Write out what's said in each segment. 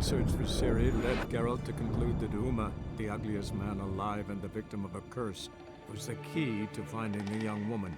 search for Ciri led Geralt to conclude that Uma, the ugliest man alive and the victim of a curse, was the key to finding the young woman.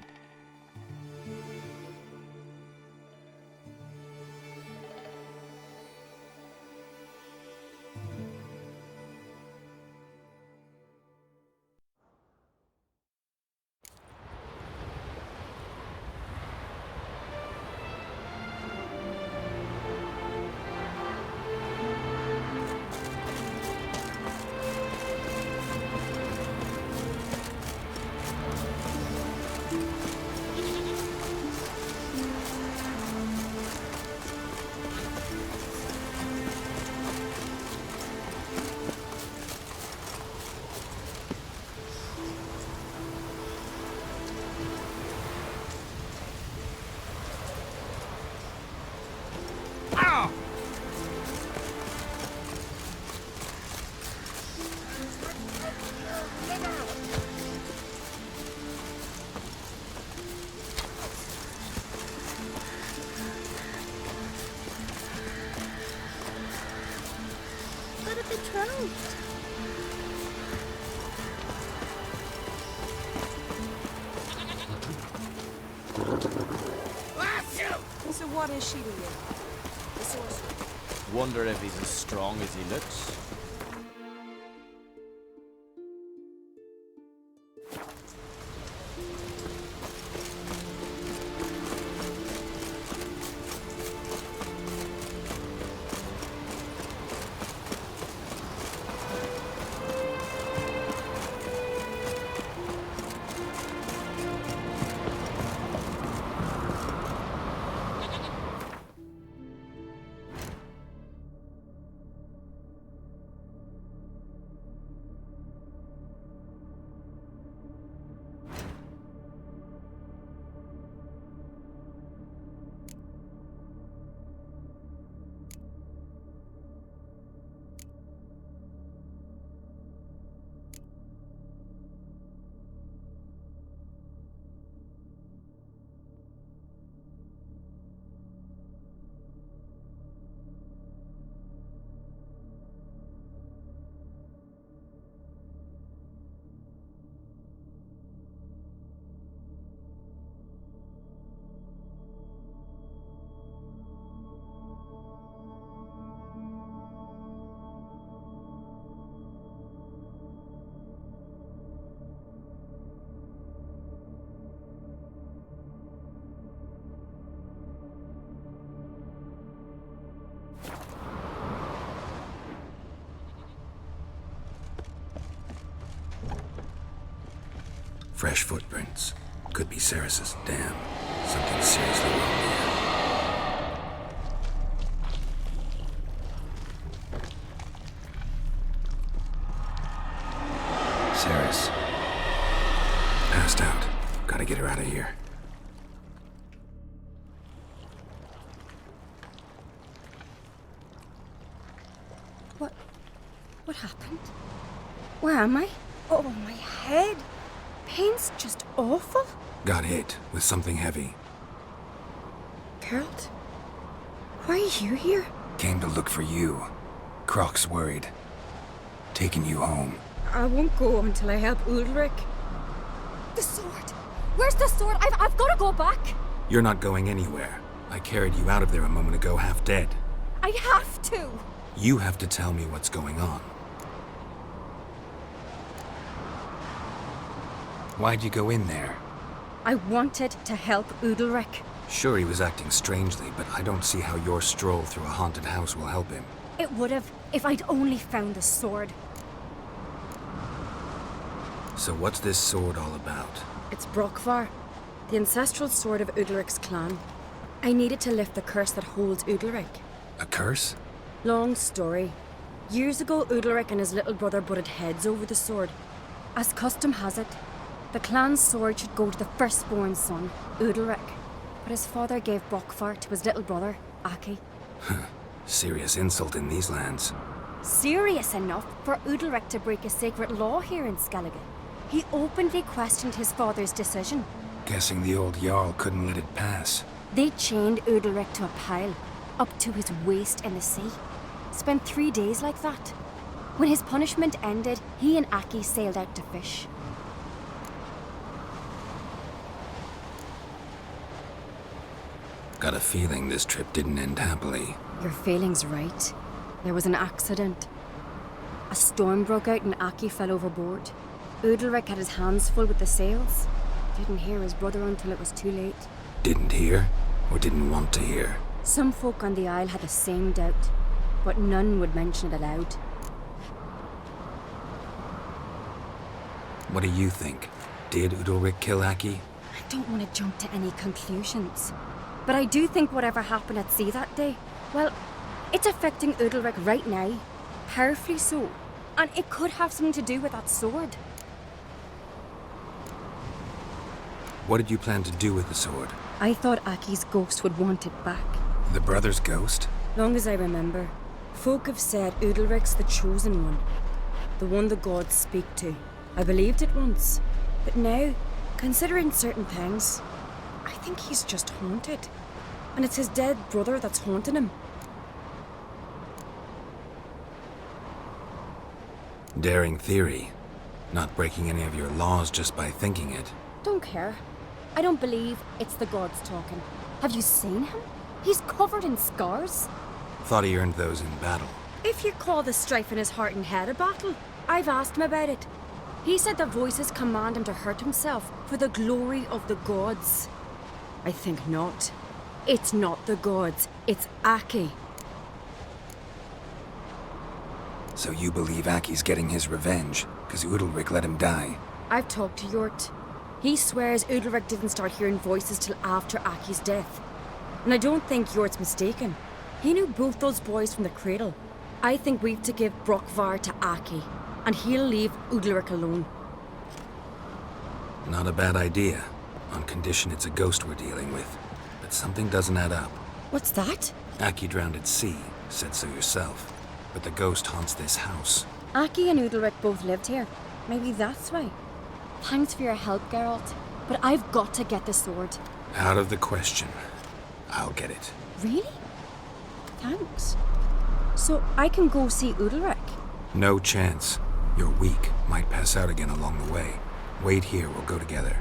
So what is she to you? The sorcerer. Wonder if he's as strong as he looks. Fresh footprints. Could be Cerys'. Damn. Something seriously wrong here. Cerys. Passed out. Gotta get her out of here. What happened? Where am I? Oh, my head. Pain's just awful. Got hit with something heavy. Geralt? Why are you here? Came to look for you. Croc's worried. Taking you home. I won't go until I help Ulrich. The sword! Where's the sword? I've got to go back! You're not going anywhere. I carried you out of there a moment ago half dead. I have to! You have to tell me what's going on. Why'd you go in there? I wanted to help Ulrich. Sure, he was acting strangely, but I don't see how your stroll through a haunted house will help him. It would have, if I'd only found the sword. So what's this sword all about? It's Brokvar, the ancestral sword of Ulrich's clan. I needed to lift the curse that holds Ulrich. A curse? Long story. Years ago, Ulrich and his little brother butted heads over the sword. As custom has it, the clan's sword should go to the firstborn son, Ulrich. But his father gave Brokvar to his little brother, Aki. Serious insult in these lands. Serious enough for Ulrich to break a sacred law here in Skellige. He openly questioned his father's decision. Guessing the old Jarl couldn't let it pass. They chained Ulrich to a pile, up to his waist in the sea. Spent 3 days like that. When his punishment ended, he and Aki sailed out to fish. Got a feeling this trip didn't end happily. Your feeling's right. There was an accident. A storm broke out and Aki fell overboard. Udalric had his hands full with the sails. Didn't hear his brother until it was too late. Didn't hear, or didn't want to hear? Some folk on the Isle had the same doubt, but none would mention it aloud. What do you think? Did Udalric kill Aki? I don't want to jump to any conclusions. But I do think whatever happened at sea that day, well, it's affecting Udalric right now. Powerfully so. And it could have something to do with that sword. What did you plan to do with the sword? I thought Aki's ghost would want it back. The brother's ghost? Long as I remember, folk have said Udalric's the chosen one. The one the gods speak to. I believed it once. But now, considering certain things, I think he's just haunted. And it's his dead brother that's haunting him. Daring theory. Not breaking any of your laws just by thinking it. Don't care. I don't believe it's the gods talking. Have you seen him? He's covered in scars. Thought he earned those in battle. If you call the strife in his heart and head a battle, I've asked him about it. He said the voices command him to hurt himself for the glory of the gods. I think not. It's not the gods, it's Aki. So you believe Aki's getting his revenge, because Udalric let him die? I've talked to Yort. He swears Udalric didn't start hearing voices till after Aki's death. And I don't think Yort's mistaken. He knew both those boys from the cradle. I think we've to give Brokvar to Aki, and he'll leave Udalric alone. Not a bad idea, on condition it's a ghost we're dealing with. But something doesn't add up. What's that? Aki drowned at sea, said so yourself. But the ghost haunts this house. Aki and Udalric both lived here. Maybe that's why. Thanks for your help, Geralt. But I've got to get the sword. Out of the question. I'll get it. Really? Thanks. So I can go see Udalric? No chance. You're weak. Might pass out again along the way. Wait here, we'll go together.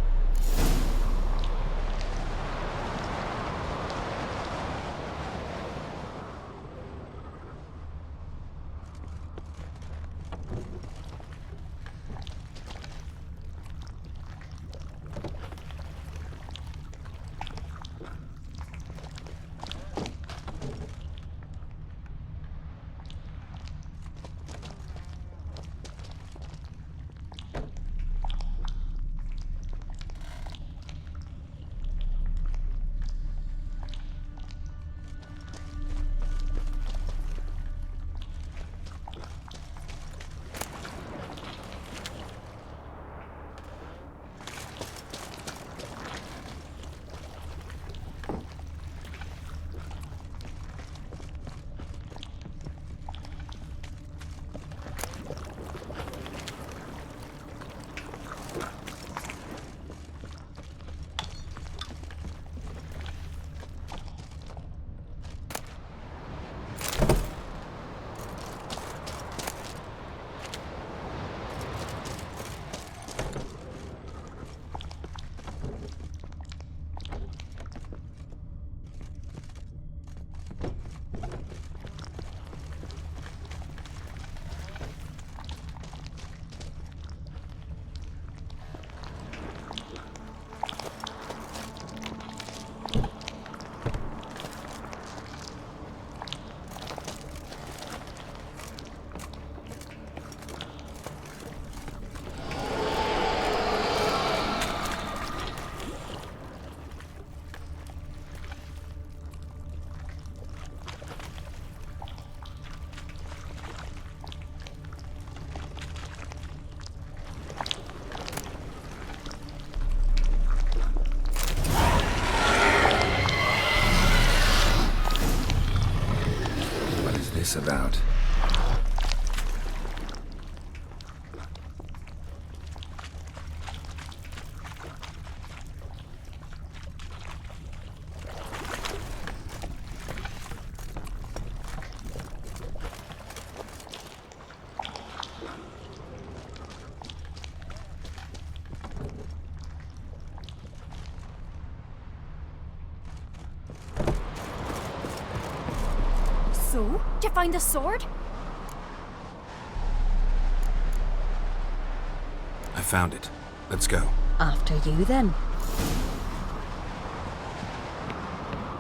About. So, did you find the sword? I found it. Let's go. After you, then.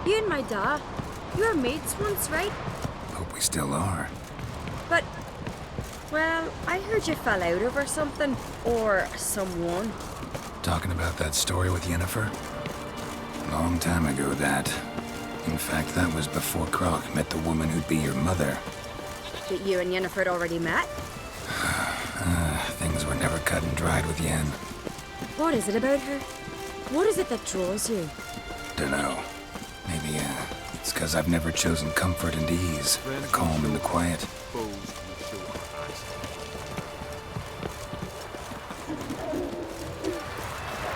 You and my dad, you were mates once, right? Hope we still are. But, well, I heard you fell out over something. Or someone. Talking about that story with Yennefer? Long time ago, that. In fact, that was before Croc met the woman who'd be your mother. That you and Yennefer had already met? Things were never cut and dried with Yen. What is it about her? What is it that draws you? Dunno. Maybe, it's 'cause I've never chosen comfort and ease, the calm and the quiet.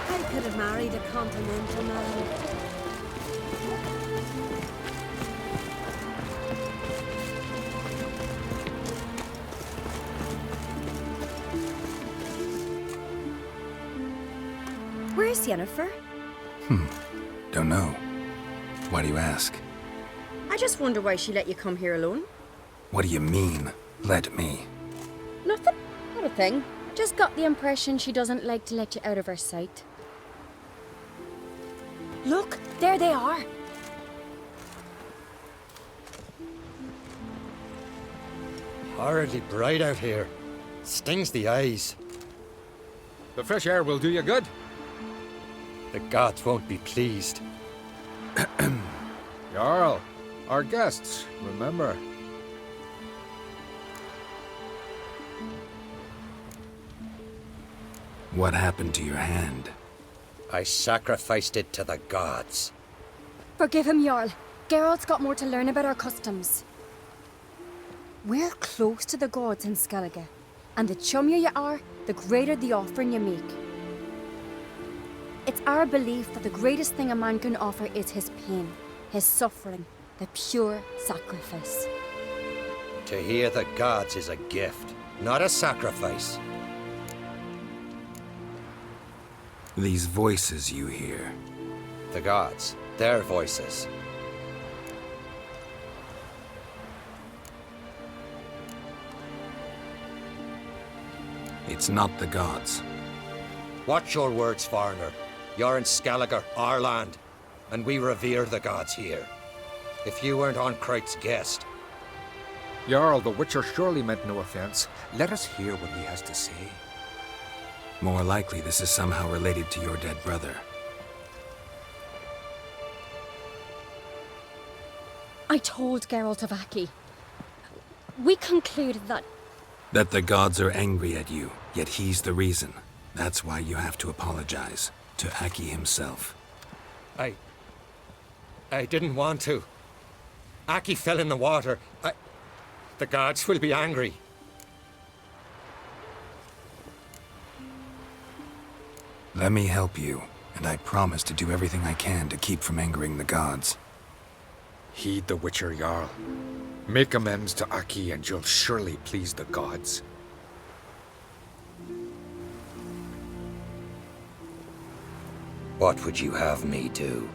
I could have married a continental man. Where's Yennefer? Don't know. Why do you ask? I just wonder why she let you come here alone. What do you mean, let me? Nothing. Not a thing. Just got the impression she doesn't like to let you out of her sight. Look, there they are. Horridly bright out here. Stings the eyes. The fresh air will do you good. The gods won't be pleased. Jarl, our guests, remember. What happened to your hand? I sacrificed it to the gods. Forgive him, Jarl. Geralt's got more to learn about our customs. We're close to the gods in Skellige, and the chummier you are, the greater the offering you make. It's our belief that the greatest thing a man can offer is his pain, his suffering, the pure sacrifice. To hear the gods is a gift, not a sacrifice. These voices you hear. The gods, their voices. It's not the gods. Watch your words, foreigner. You're in Skellige, our land, and we revere the gods here. If you weren't Onkrite's guest, Jarl, the Witcher surely meant no offense. Let us hear what he has to say. More likely this is somehow related to your dead brother. I told Geralt of Aki. We concluded that... That the gods are angry at you, yet he's the reason. That's why you have to apologize. To Aki himself. I didn't want to. Aki fell in the water. The gods will be angry. Let me help you, and I promise to do everything I can to keep from angering the gods. Heed the Witcher, Jarl. Make amends to Aki and you'll surely please the gods. What would you have me do?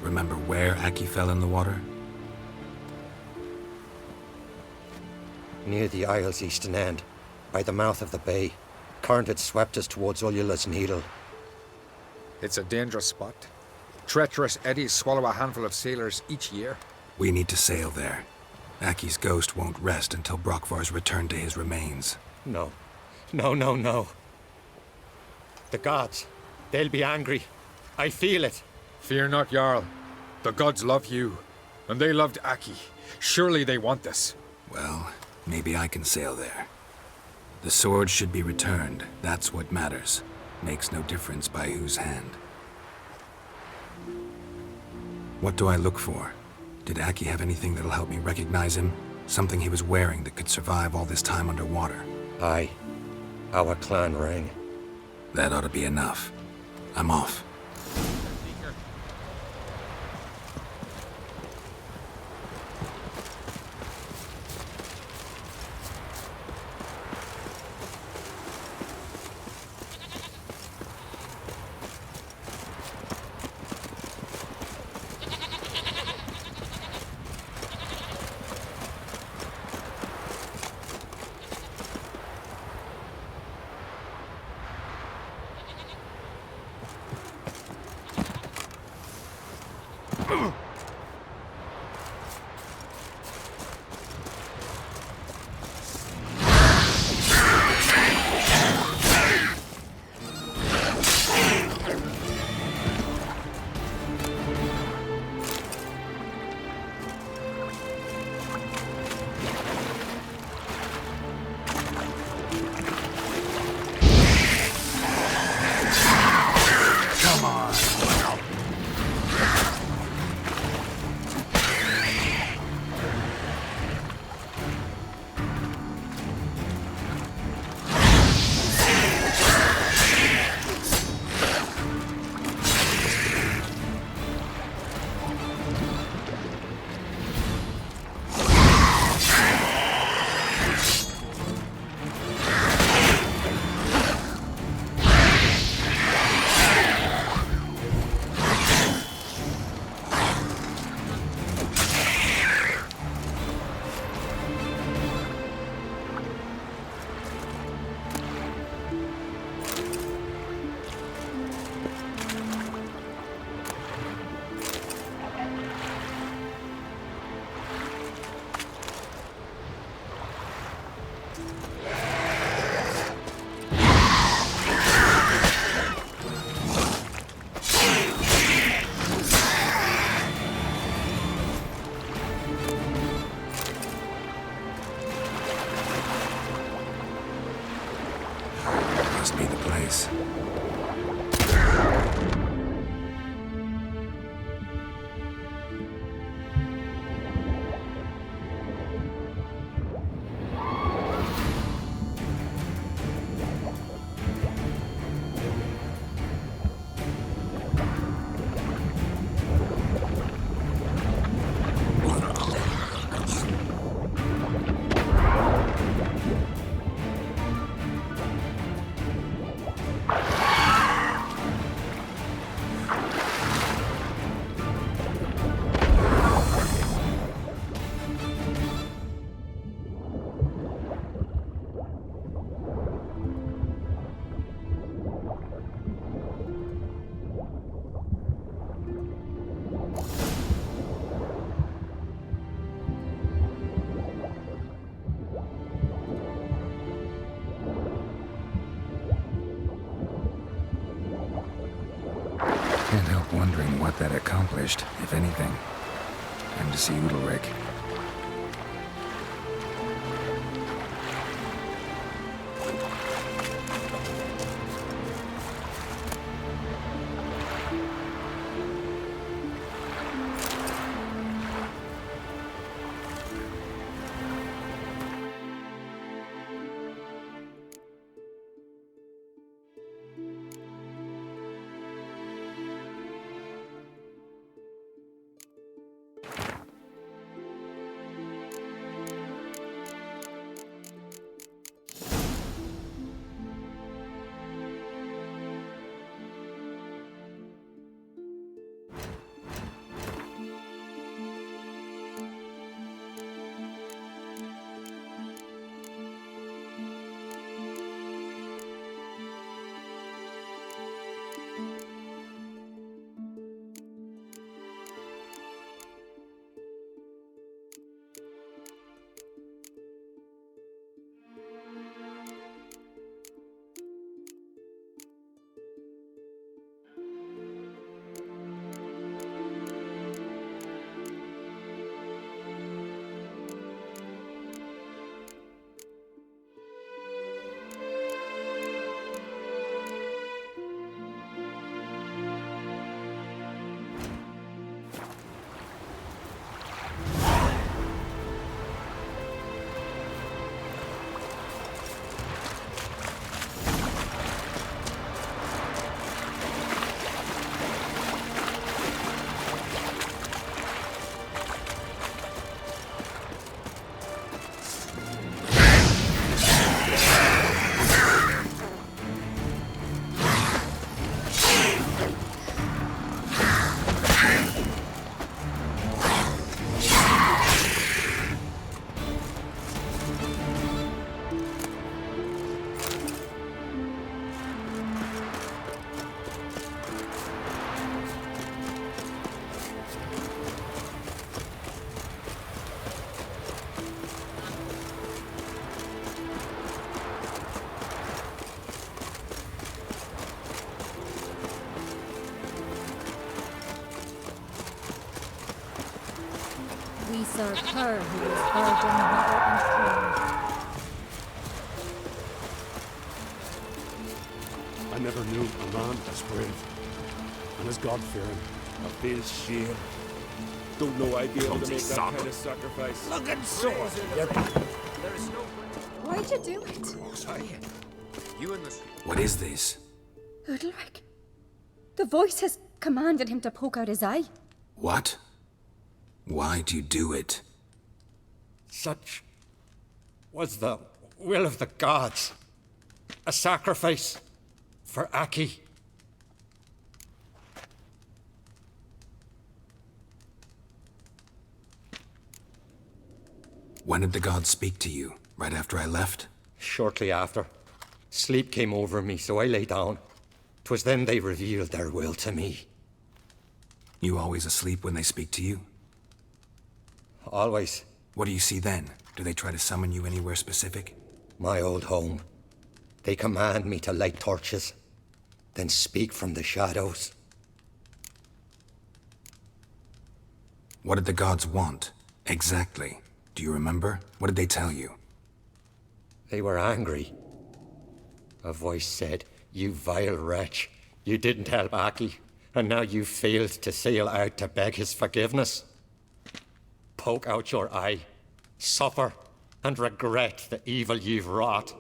Remember where Aki fell in the water? Near the Isle's eastern end, by the mouth of the bay. Current had swept us towards Ullula's Needle. It's a dangerous spot. Treacherous eddies swallow a handful of sailors each year. We need to sail there. Aki's ghost won't rest until Brokvar's returned to his remains. No. No. The gods, they'll be angry. I feel it. Fear not, Jarl. The gods love you, and they loved Aki. Surely they want this. Well, maybe I can sail there. The sword should be returned. That's what matters. Makes no difference by whose hand. What do I look for? Did Aki have anything that'll help me recognize him? Something he was wearing that could survive all this time underwater? Aye. Our clan ring. That ought to be enough. I'm off. place. Can't help wondering what that accomplished, if anything. Time to see Udalric. We serve her who is virgin, mother, and queen. I never knew a man as brave and as God-fearing. I feel shame. Don't know I'd be able to make that kind of sacrifice. Look at sword! Why'd you do it? You and the... What is this? Udalric. The voice has commanded him to poke out his eye. What? Why'd you do it? Such was the will of the gods. A sacrifice for Aki. When did the gods speak to you? Right after I left? Shortly after. Sleep came over me, so I lay down. 'Twas then they revealed their will to me. You always asleep when they speak to you? Always. What do you see then? Do they try to summon you anywhere specific? My old home. They command me to light torches, then speak from the shadows. What did the gods want? Exactly. Do you remember? What did they tell you? They were angry. A voice said, You vile wretch. You didn't help Aki, and now you failed to sail out to beg his forgiveness. Poke out your eye, suffer, and regret the evil you've wrought.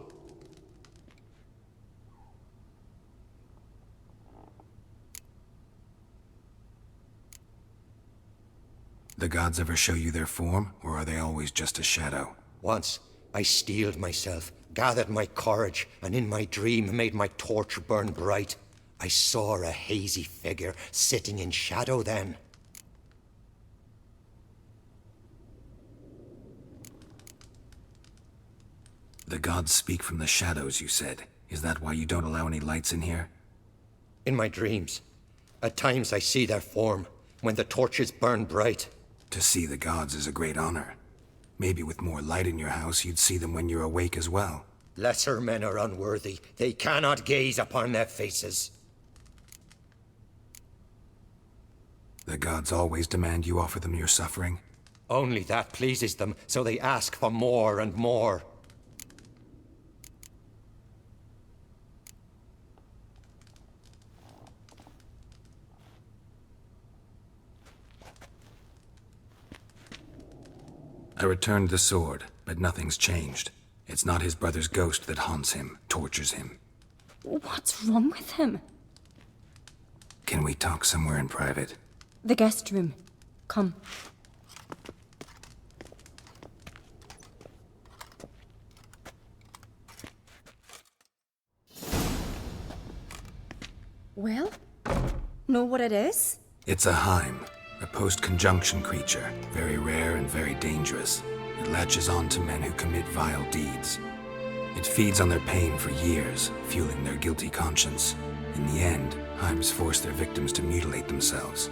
The gods ever show you their form, or are they always just a shadow? Once, I steeled myself, gathered my courage, and in my dream made my torch burn bright. I saw a hazy figure sitting in shadow then. The gods speak from the shadows, you said. Is that why you don't allow any lights in here? In my dreams, at times I see their form, when the torches burn bright. To see the gods is a great honor. Maybe with more light in your house, you'd see them when you're awake as well. Lesser men are unworthy. They cannot gaze upon their faces. The gods always demand you offer them your suffering? Only that pleases them, so they ask for more and more. I returned the sword, but nothing's changed. It's not his brother's ghost that haunts him, tortures him. What's wrong with him? Can we talk somewhere in private? The guest room. Come. Well, know what it is? It's a Heim, a post-conjunction creature, very rare and very dangerous. It latches on to men who commit vile deeds. It feeds on their pain for years, fueling their guilty conscience. In the end, Heims force their victims to mutilate themselves.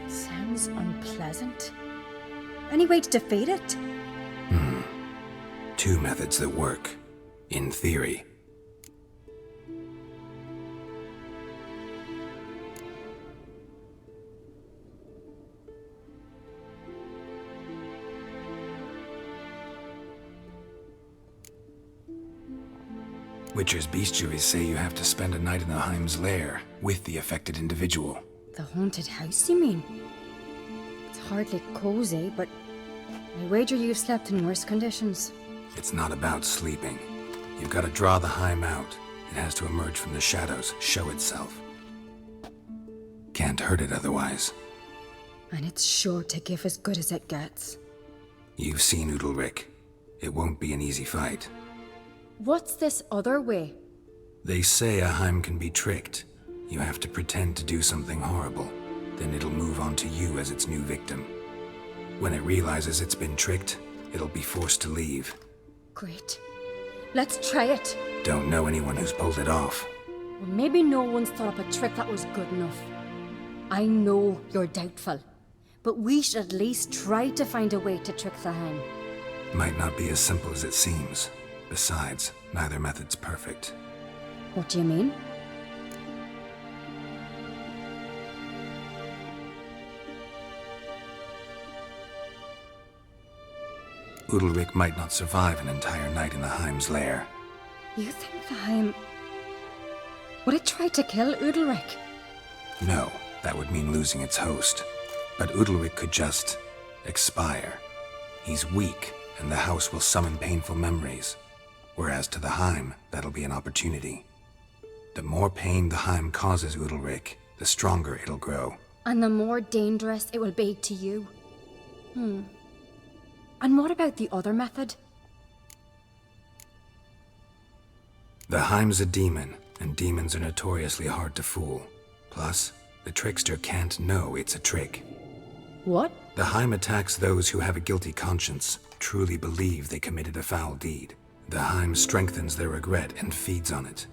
Sounds unpleasant. Any way to defeat it? Two methods that work, in theory. Witcher's bestiaries say you have to spend a night in the Heim's lair with the affected individual. The haunted house, you mean? It's hardly cozy, but I wager you've slept in worse conditions. It's not about sleeping. You've got to draw the Heim out. It has to emerge from the shadows, show itself. Can't hurt it otherwise. And it's sure to give as good as it gets. You've seen Udalric. It won't be an easy fight. What's this other way? They say a Heim can be tricked. You have to pretend to do something horrible. Then it'll move on to you as its new victim. When it realizes it's been tricked, it'll be forced to leave. Great. Let's try it. Don't know anyone who's pulled it off. Well, maybe no one's thought up a trick that was good enough. I know you're doubtful, but we should at least try to find a way to trick the Heim. Might not be as simple as it seems. Besides, neither method's perfect. What do you mean? Udalric might not survive an entire night in the Heim's lair. You think the Heim... Would it try to kill Udalric? No, that would mean losing its host. But Udalric could just... expire. He's weak, and the house will summon painful memories. Whereas to the Heim, that'll be an opportunity. The more pain the Heim causes Udalric, the stronger it'll grow. And the more dangerous it will be to you. And what about the other method? The Heim's a demon, and demons are notoriously hard to fool. Plus, the trickster can't know it's a trick. What? The Heim attacks those who have a guilty conscience, truly believe they committed a foul deed. The Heim strengthens their regret and feeds on it.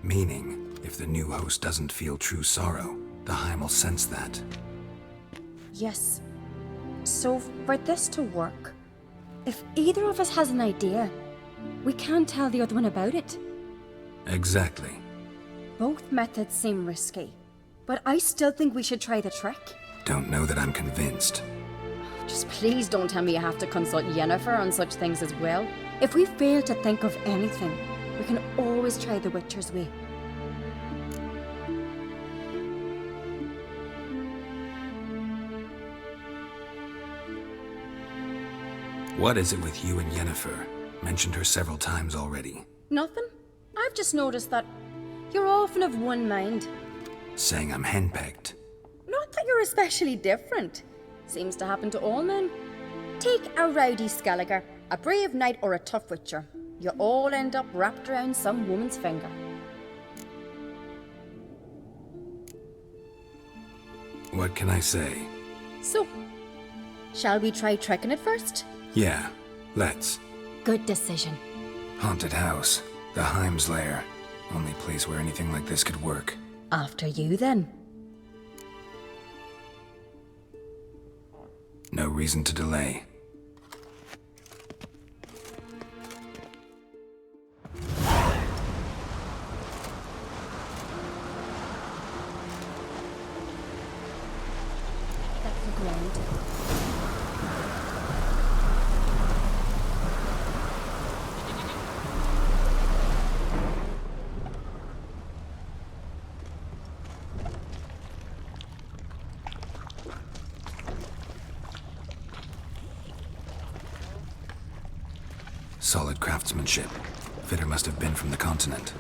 Meaning, if the new host doesn't feel true sorrow, the Heim will sense that. Yes. So, for this to work, if either of us has an idea, we can't tell the other one about it. Exactly. Both methods seem risky, but I still think we should try the trick. Don't know that I'm convinced. Just please don't tell me you have to consult Yennefer on such things as well. If we fail to think of anything, we can always try the Witcher's way. What is it with you and Yennefer? Mentioned her several times already. Nothing. I've just noticed that you're often of one mind. Saying I'm henpecked. Not that you're especially different. Seems to happen to all men. Take a rowdy Skelliger, a brave knight, or a tough witcher. You all end up wrapped around some woman's finger. What can I say? So, shall we try trekking it first? Yeah, let's. Good decision. Haunted house. The Heim's lair. Only place where anything like this could work. After you, then. No reason to delay. That's the ground. Solid craftsmanship. Fitter must have been from the continent.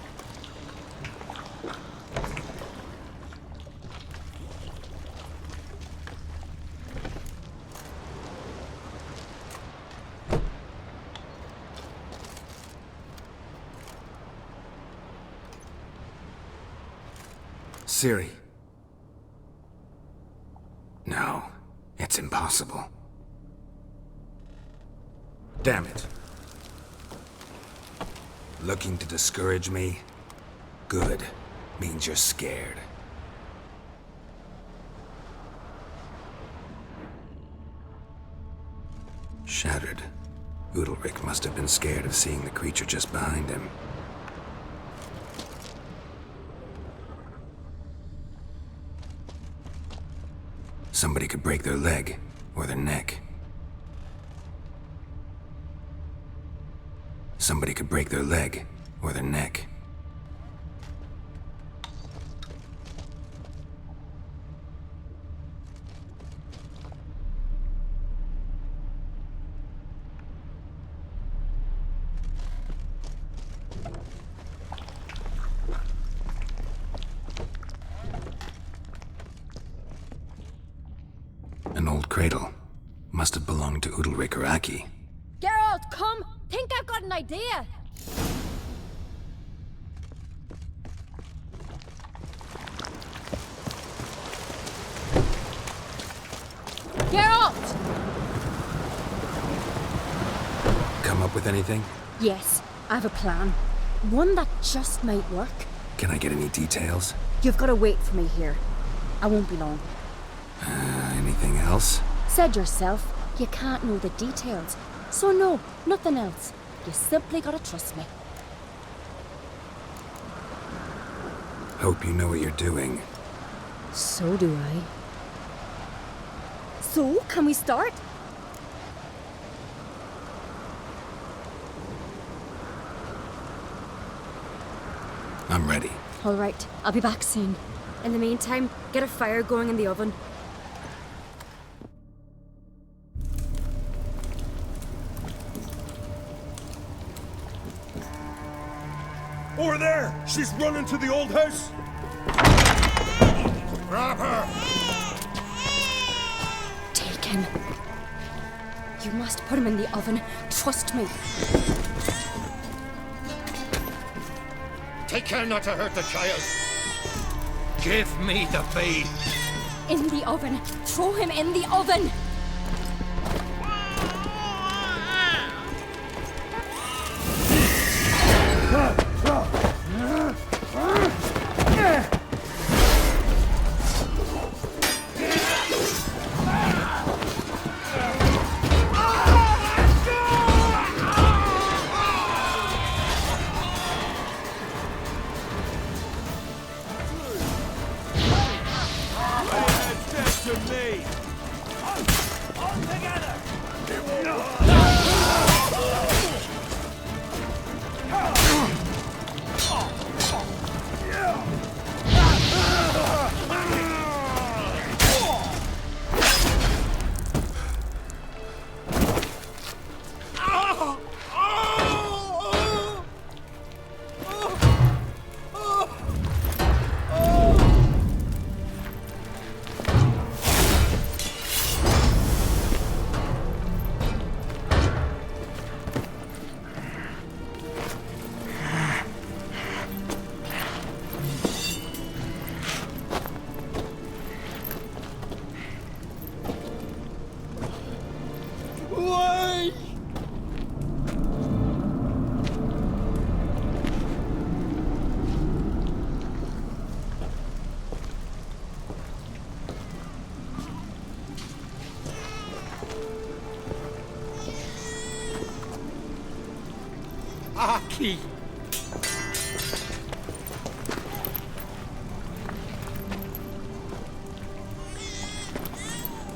Ciri. No, it's impossible. Damn it. Looking to discourage me? Good. Means you're scared. Shattered. Udalryk must have been scared of seeing the creature just behind him. Somebody could break their leg, or their neck. Somebody could break their leg, or their neck. An old cradle. Must have belonged to Udalryk or Aki. Geralt, come! Think I've got an idea! Geralt! Come up with anything? Yes, I have a plan. One that just might work. Can I get any details? You've got to wait for me here. I won't be long. Anything else? Said yourself, you can't know the details. So no, nothing else. You simply gotta trust me. Hope you know what you're doing. So do I. So, can we start? I'm ready. All right, I'll be back soon. In the meantime, get a fire going in the oven. Over there! She's running to the old house! Grab her! Take him. You must put him in the oven. Trust me. Take care not to hurt the child. Give me the babe. In the oven. Throw him in the oven. key.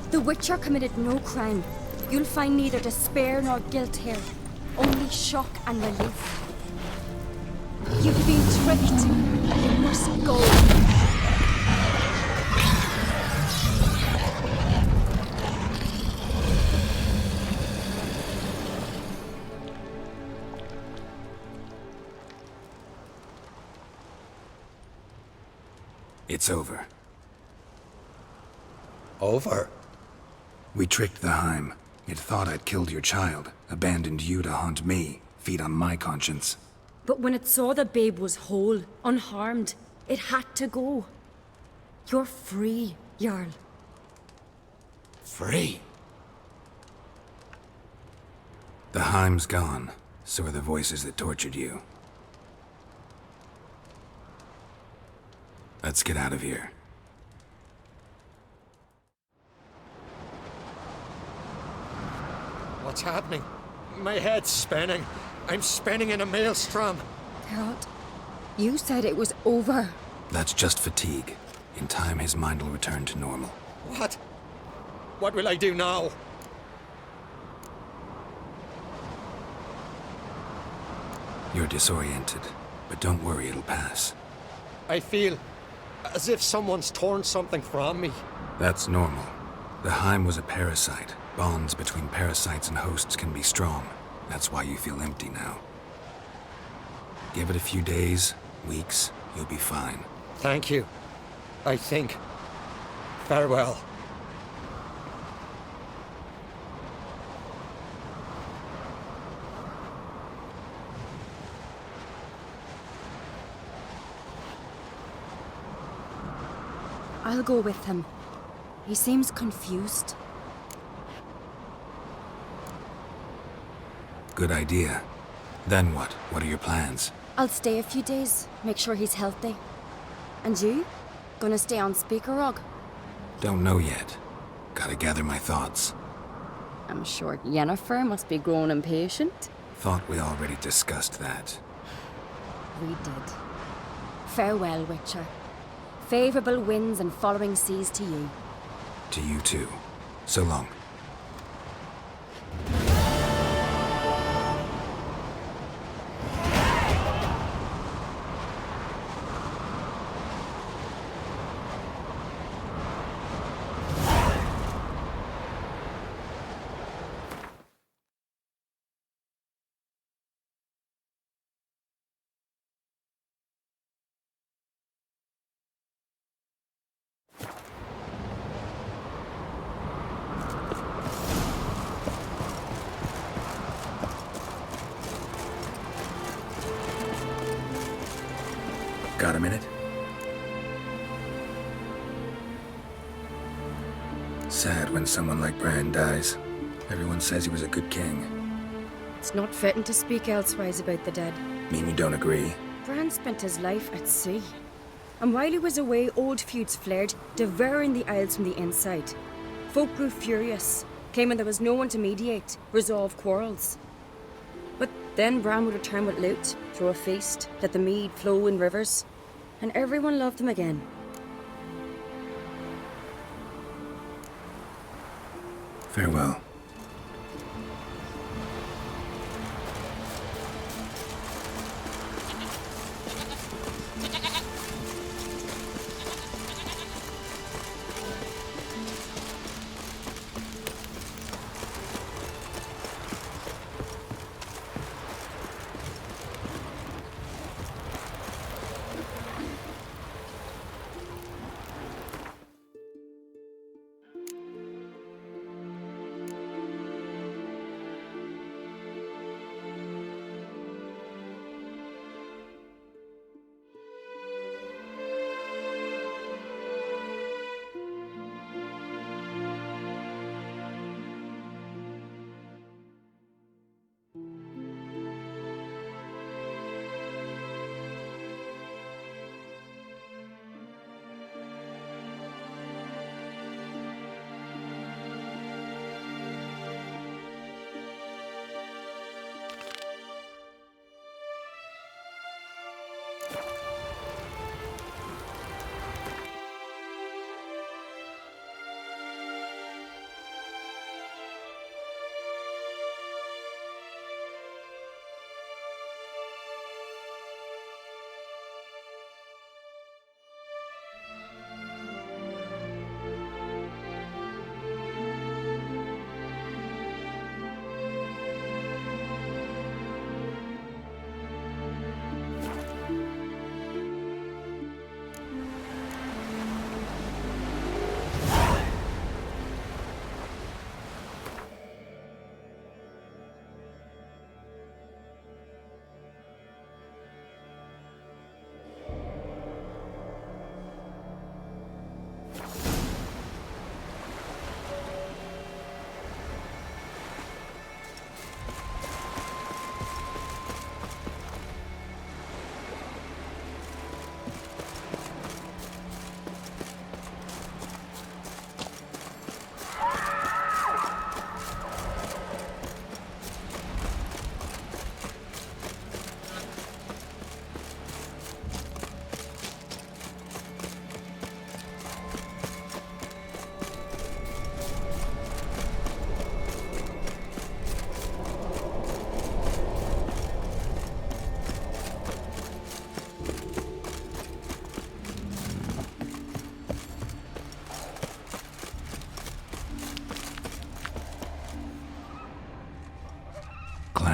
The Witcher committed no crime. You'll find neither despair nor guilt here. Only shock and relief. You've been tricked. You must go. It's over. Over? We tricked the Heim. It thought I'd killed your child, abandoned you to haunt me, feed on my conscience. But when it saw the babe was whole, unharmed, it had to go. You're free, Jarl. Free? The Heim's gone, so are the voices that tortured you. Let's get out of here. What's happening? My head's spinning. I'm spinning in a maelstrom. Geralt, you said it was over. That's just fatigue. In time, his mind will return to normal. What? What will I do now? You're disoriented, but don't worry, it'll pass. I feel as if someone's torn something from me. That's normal. The Heim was a parasite. Bonds between parasites and hosts can be strong. That's why you feel empty now. Give it a few days, weeks, you'll be fine. Thank you. I think. Farewell. I'll go with him. He seems confused. Good idea. Then what? What are your plans? I'll stay a few days, make sure he's healthy. And you? Gonna stay on Speaker Rog? Don't know yet. Gotta gather my thoughts. I'm sure Yennefer must be growing impatient. Thought we already discussed that. We did. Farewell, Witcher. Favorable winds and following seas to you. To you too. So long. Got a minute? Sad when someone like Bran dies. Everyone says he was a good king. It's not fitting to speak elsewise about the dead. Mean you don't agree? Bran spent his life at sea. And while he was away, old feuds flared, devouring the Isles from the inside. Folk grew furious, claiming there was no one to mediate, resolve quarrels. But then Bran would return with loot, throw a feast, let the mead flow in rivers, and everyone loved him again. Farewell.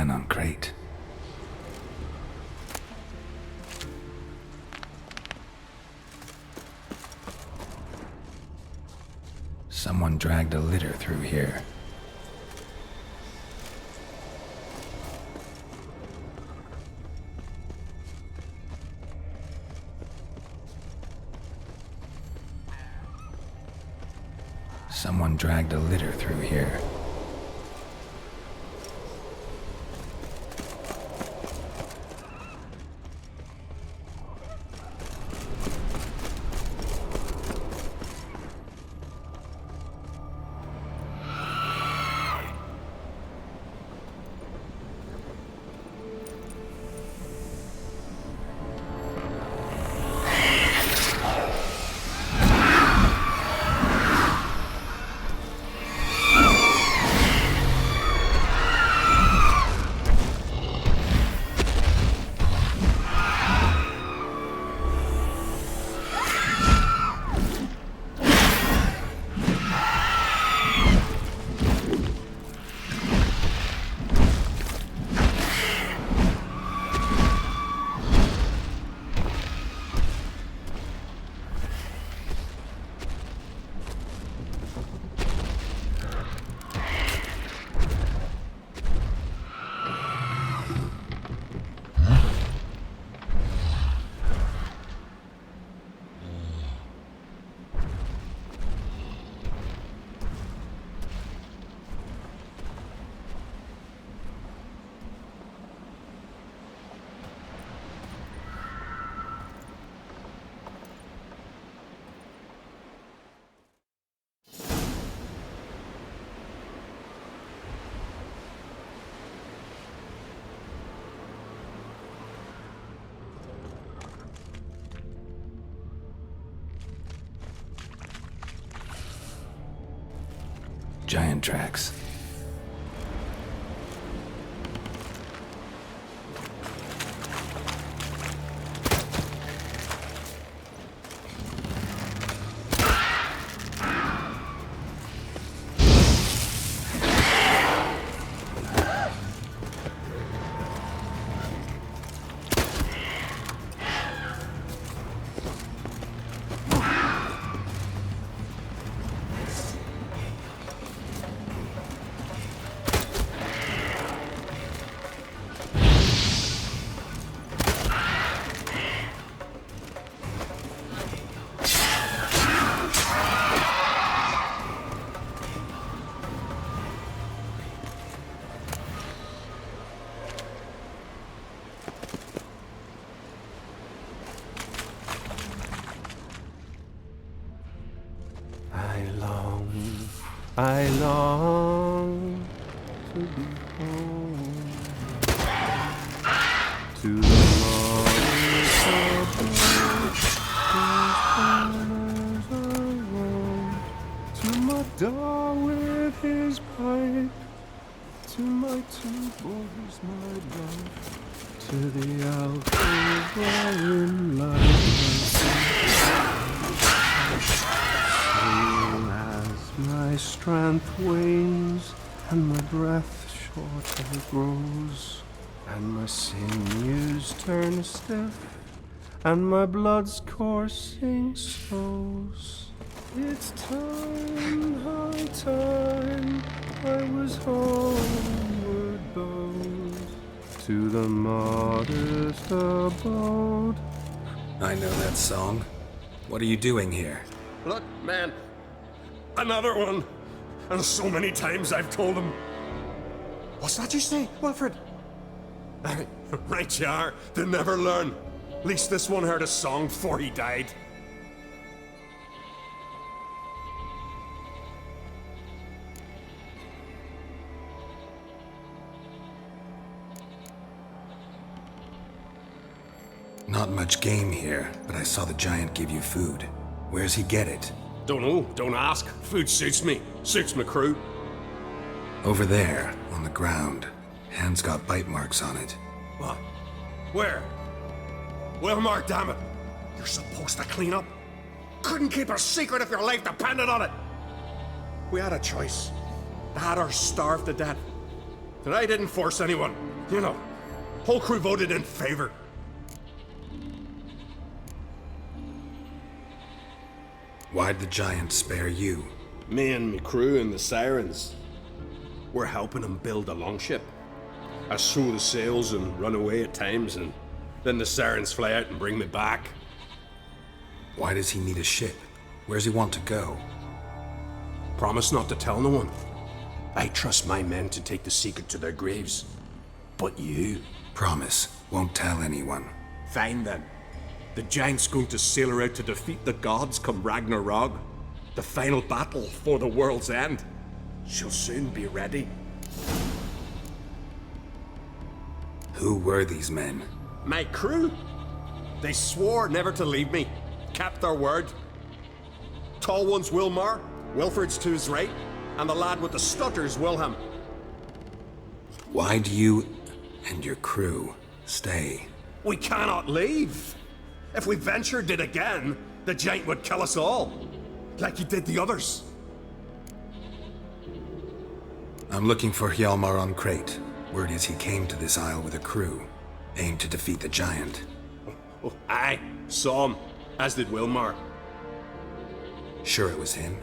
gun on crate. Someone dragged a litter through here. Someone dragged a litter through here. Giant tracks. I long to be home, to the mountains, to my dog with his pipe, to my two boys, my love, to the alcove wherein lies my strength wanes, and my breath shorter grows, and my sinews turn stiff, and my blood's coursing slows. It's time, high time, I was homeward bound, to the modest abode. I know that song. What are you doing here? Look, man. Another one. And so many times I've told him. What's that you say, Wilfred? Right you are. They never learn. At least this one heard a song before he died. Not much game here, but I saw the giant give you food. Where's he get it? Don't know. Don't ask. Food suits me. Suits my crew. Over there, on the ground. Hand's got bite marks on it. What? Where? Well, Mark, damn it. You're supposed to clean up. Couldn't keep a secret if your life depended on it. We had a choice. That or starve to death. And I didn't force anyone. You know, whole crew voted in favor. Why'd the giant spare you? Me and me crew and the Sirens. We're helping him build a longship. I sew the sails and run away at times, and then the Sirens fly out and bring me back. Why does he need a ship? Where's he want to go? Promise not to tell no one. I trust my men to take the secret to their graves. But you? Promise, won't tell anyone. Fine then. The giant's going to sail her out to defeat the gods come Ragnarok. The final battle for the world's end. She'll soon be ready. Who were these men? My crew. They swore never to leave me. Kept their word. Tall one's Wilmar, Wilfred's to his right, and the lad with the stutter's Wilhelm. Why do you and your crew stay? We cannot leave. If we ventured it again, the giant would kill us all. Like he did the others. I'm looking for Hjalmar on Crate. Word is he came to this isle with a crew, aimed to defeat the giant. Oh, aye, saw him, as did Wilmar. Sure it was him?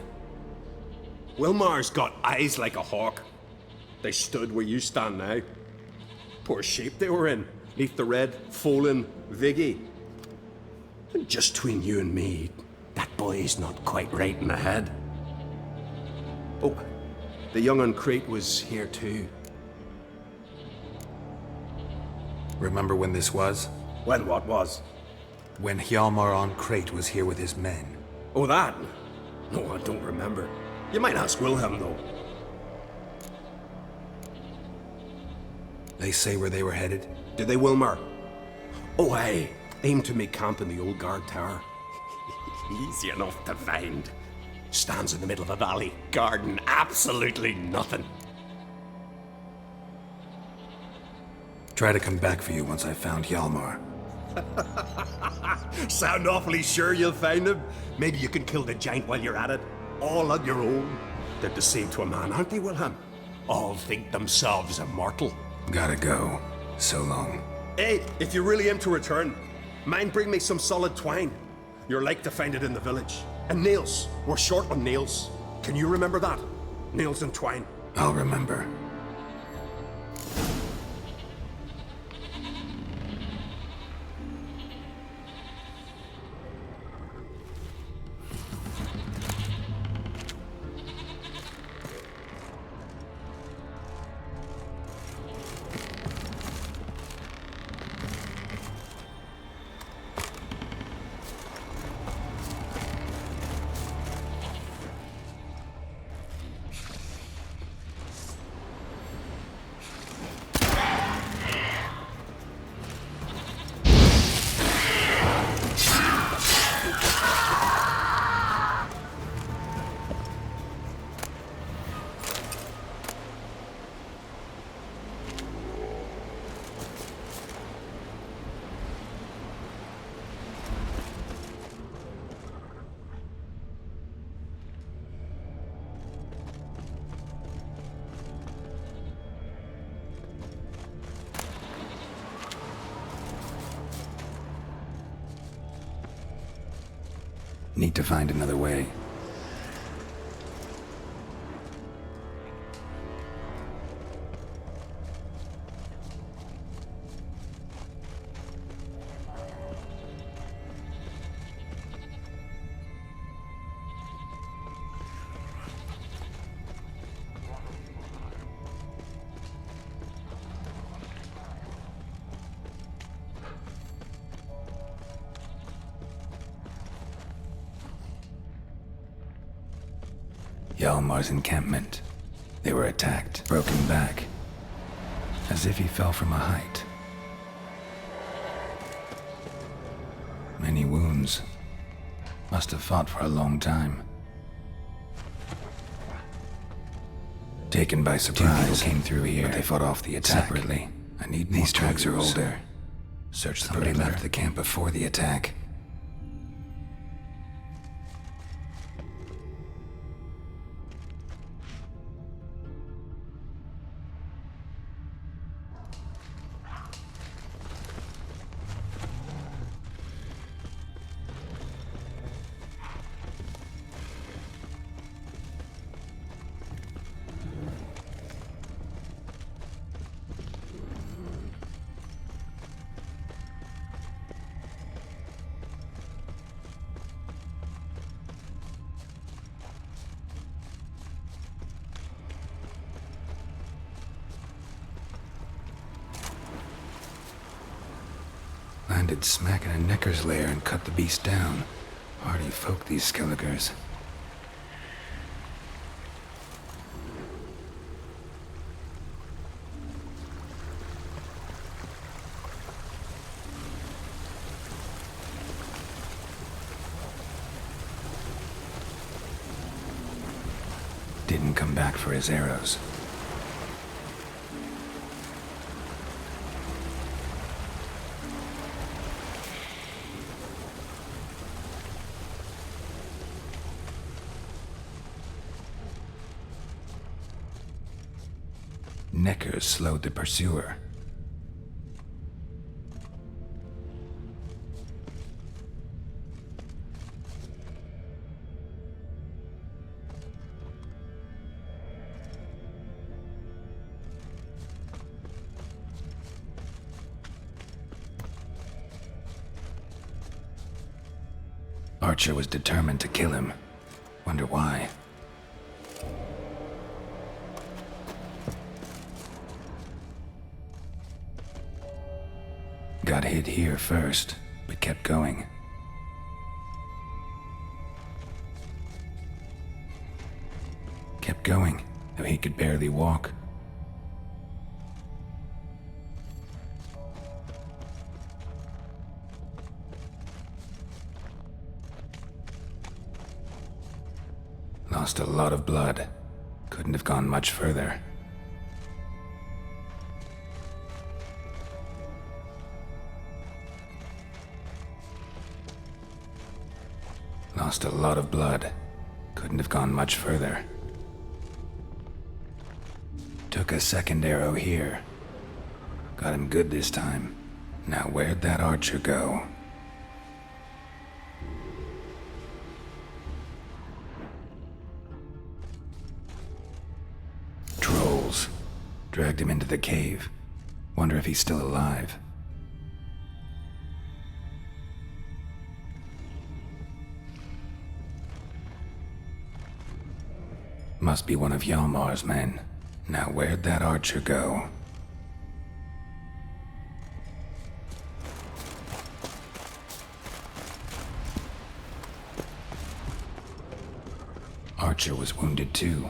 Wilmar's got eyes like a hawk. They stood where you stand now. Poor shape they were in, neath the red, Folin Viggy. And just between you and me, that boy's not quite right in the head. Oh, the young on Crate was here too. Remember when this was? When what was? When Hjalmar on Crate was here with his men. Oh, that? No, I don't remember. You might ask Wilhelm, though. They say where they were headed? Did they, Wilmar? Oh, aye. Aim to make camp in the old guard tower. Easy enough to find. Stands in the middle of a valley. Garden absolutely nothing. Try to come back for you once I've found Hjalmar. Sound awfully sure you'll find him? Maybe you can kill the giant while you're at it. All on your own. They're the same to a man, aren't they, Wilhelm? All think themselves immortal. Gotta go. So long. Hey, if you really aim to return, mind bring me some solid twine. You're like to find it in the village. And nails. We're short on nails. Can you remember that? Nails and twine. I'll remember. Need to find another way. Hjalmar's encampment. They were attacked, broken back, as if he fell from a height. Many wounds. Must have fought for a long time. Taken by surprise, came through here, but they fought off the attack separately. I need these tracks are older. Search the Somebody left the camp before the attack. landed smack in a necker's lair and cut the beast down. Hardy folk, these Skelligers. Didn't come back for his arrows. Neckers slowed the pursuer. Archer was determined to kill him. Wonder why. Got hit here first, but kept going. Kept going, though he could barely walk. Lost a lot of blood. Couldn't have gone much further. Lost a lot of blood. Couldn't have gone much further. Took a second arrow here. Got him good this time. Now where'd that archer go? Trolls. Dragged him into the cave. Wonder if he's still alive. Must be one of Hjalmar's men. Now where'd that archer go? Archer was wounded too.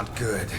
not good.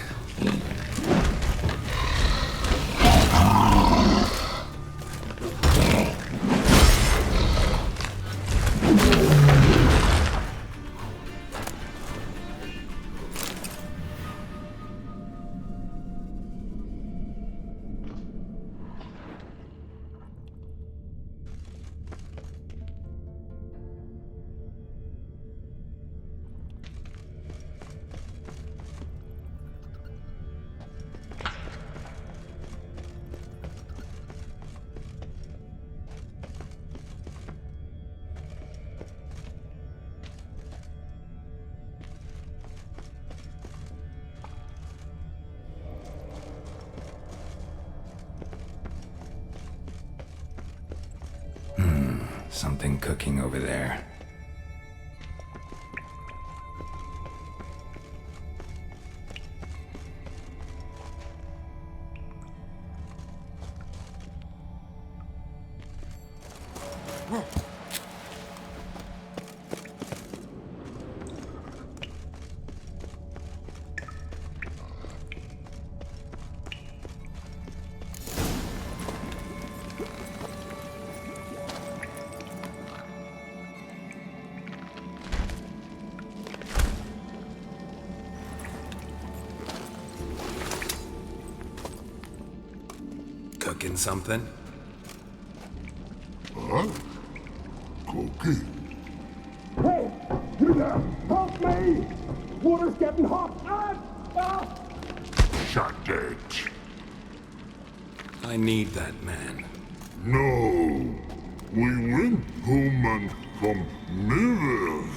Something cooking over there. Cooking something? Huh? Cooking? Hey! You there! Help me! Water's getting hot! Shut it! I need that man. No! We went home and from mirrors.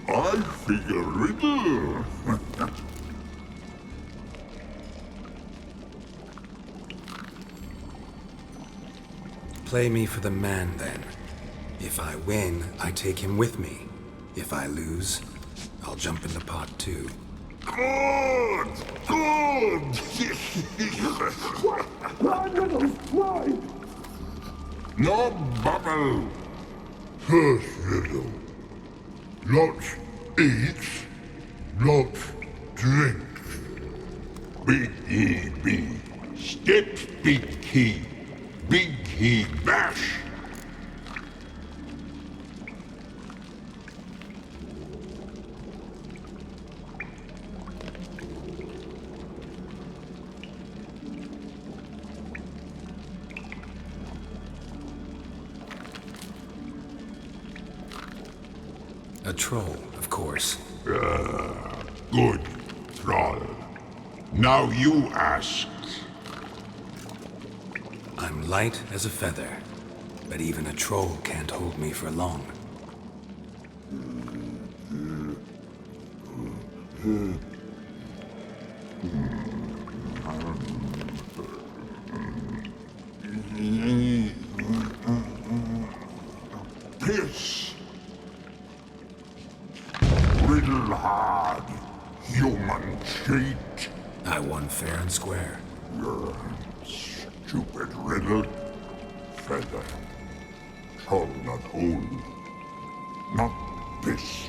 I figure riddle. Play me for the man, then. If I win, I take him with me. If I lose, I'll jump in the pot too. Good! Good! Why, riddle? Why? No bubble! First riddle. Lots eats, lots drinks. Big he be, steps big he bash. A troll, of course. Good, troll. Now you ask. I'm light as a feather, but even a troll can't hold me for long. Piss. Riddle hard, human cheat. I won fair and square. Stupid riddle. Feather. Troll not hold. Not piss.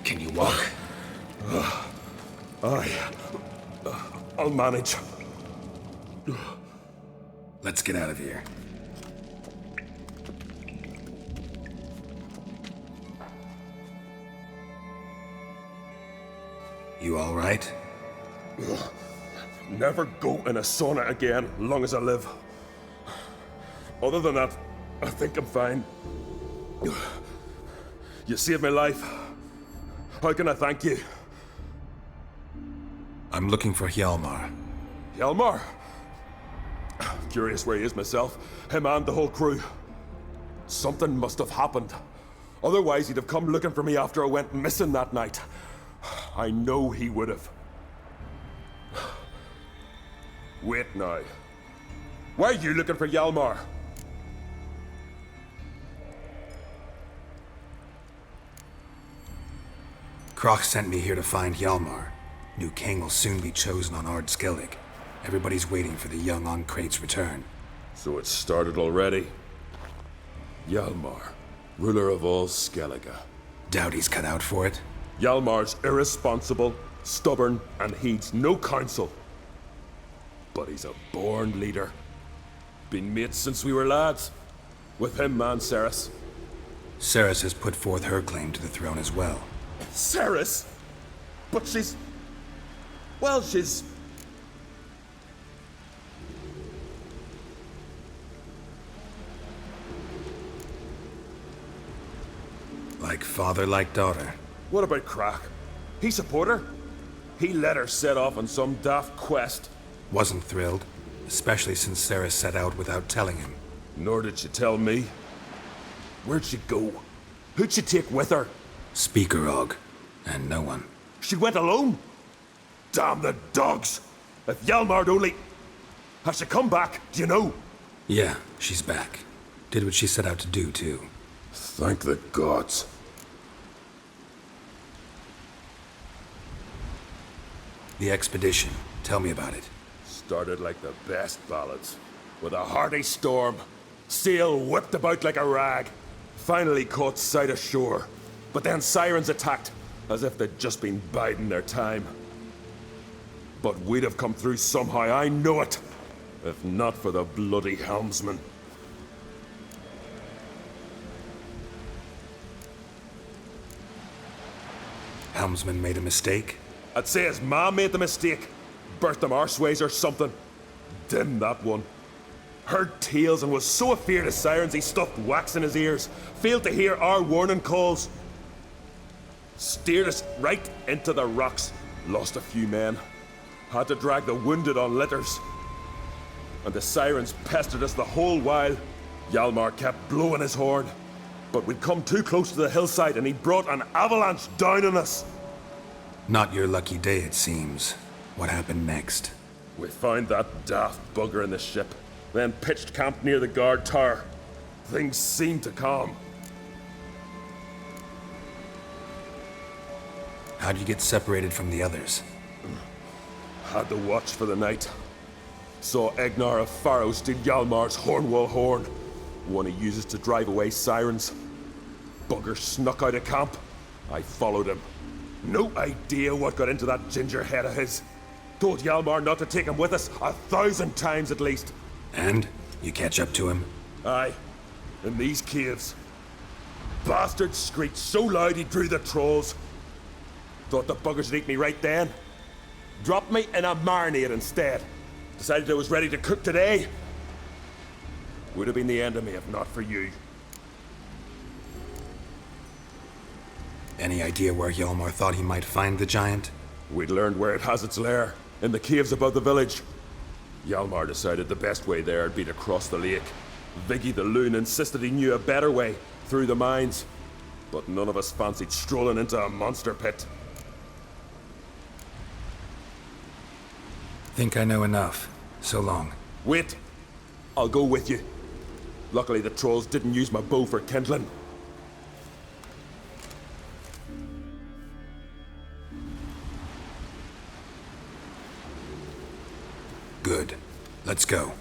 Can you walk? I'll manage. Let's get out of here. You all right? Never go in a sauna again, long as I live. Other than that, I think I'm fine. You saved my life. How can I thank you? I'm looking for Hjalmar. Hjalmar? Curious where he is myself. Him and the whole crew. Something must have happened. Otherwise, he'd have come looking for me after I went missing that night. I know he would have. Wait now. Why are you looking for Hjalmar? Kroch sent me here to find Hjalmar. New king will soon be chosen on Ard Skellig. Everybody's waiting for the young Ancrate's return. So it started already. Hjalmar. ruler of all Skellige. Doubt he's cut out for it. Hjalmar's irresponsible, stubborn, and heeds no counsel. But he's a born leader. Been mates since we were lads. With him, man, Cerys. Cerys has put forth her claim to the throne as well. Cerys? But she's... well, she's... Like father, like daughter. What about Crack? He support her? He let her set off on some daft quest. Wasn't thrilled, especially since Cerys set out without telling him. Nor did she tell me. Where'd she go? Who'd she take with her? Speakerog, and no one. She went alone? Damn the dogs! If Hjalmar'd only... Has she come back? Do you know? Yeah, she's back. Did what she set out to do, too. Thank the gods. The expedition. Tell me about it. Started like the best ballads. With a hearty storm. Sail whipped about like a rag. Finally caught sight of shore. But then sirens attacked, as if they'd just been biding their time. But we'd have come through somehow, I know it. If not for the bloody helmsman. Helmsman made a mistake? I'd say his ma made the mistake. Burnt them arseways or something. Dim that one. Heard tales and was so afeard of sirens he stuffed wax in his ears. Failed to hear our warning calls. Steered us right into the rocks. Lost a few men. Had to drag the wounded on litters. And the sirens pestered us the whole while. Hjalmar kept blowing his horn. But we'd come too close to the hillside and he brought an avalanche down on us. Not your lucky day, it seems. What happened next? We found that daft bugger in the ship, then pitched camp near the guard tower. Things seemed to calm. How'd you get separated from the others? Had to watch for the night. Saw Egnar of Faro steal Hjalmar's Hornwall horn, one he uses to drive away sirens. Bugger snuck out of camp. I followed him. No idea what got into that ginger head of his. Told Hjalmar not to take him with us 1,000 times at least. And? You catch up to him? Aye. In these caves. Bastard screeched so loud he drew the trolls. Thought the buggers would eat me right then. Dropped me in a marinade instead. Decided I was ready to cook today. Would have been the end of me if not for you. Any idea where Hjalmar thought he might find the giant? We'd learned where it has its lair, in the caves above the village. Hjalmar decided the best way there would be to cross the lake. Viggy the loon insisted he knew a better way, through the mines. But none of us fancied strolling into a monster pit. Think I know enough. So long. Wait. I'll go with you. Luckily the trolls didn't use my bow for kindling. Good. Let's go.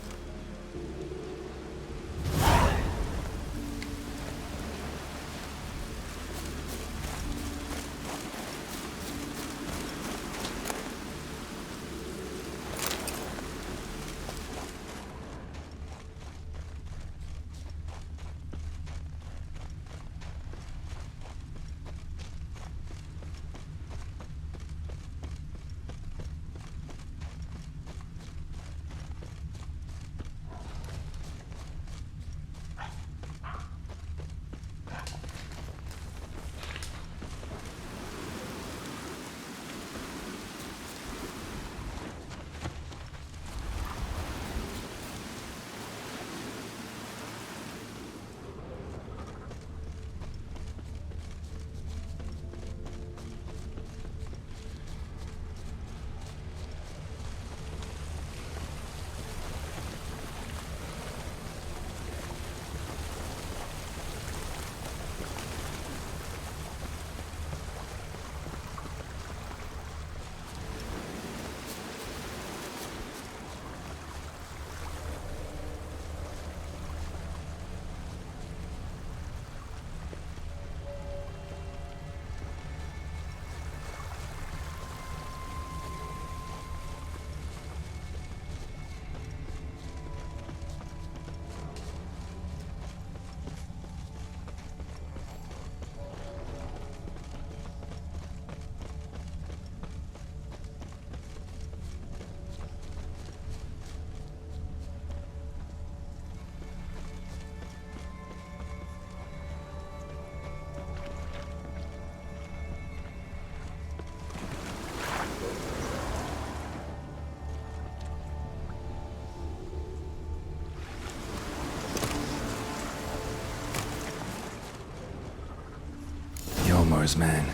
Ulmar's man.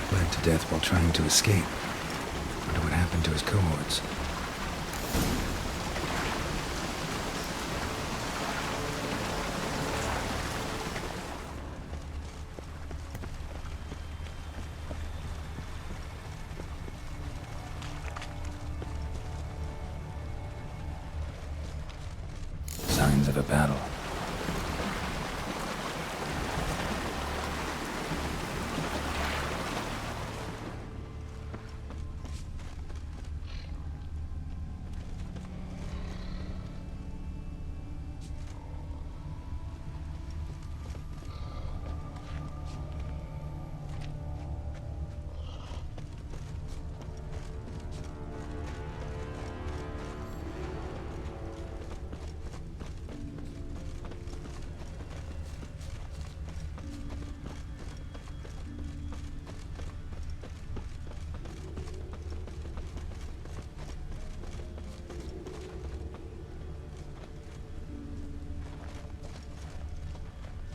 Bled to death while trying to escape. Wonder what happened to his cohorts. Signs of a battle.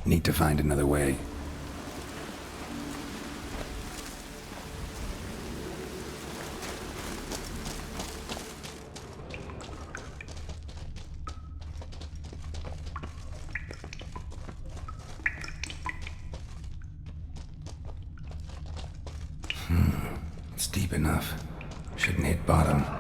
Need to find another way. It's deep enough. Shouldn't hit bottom.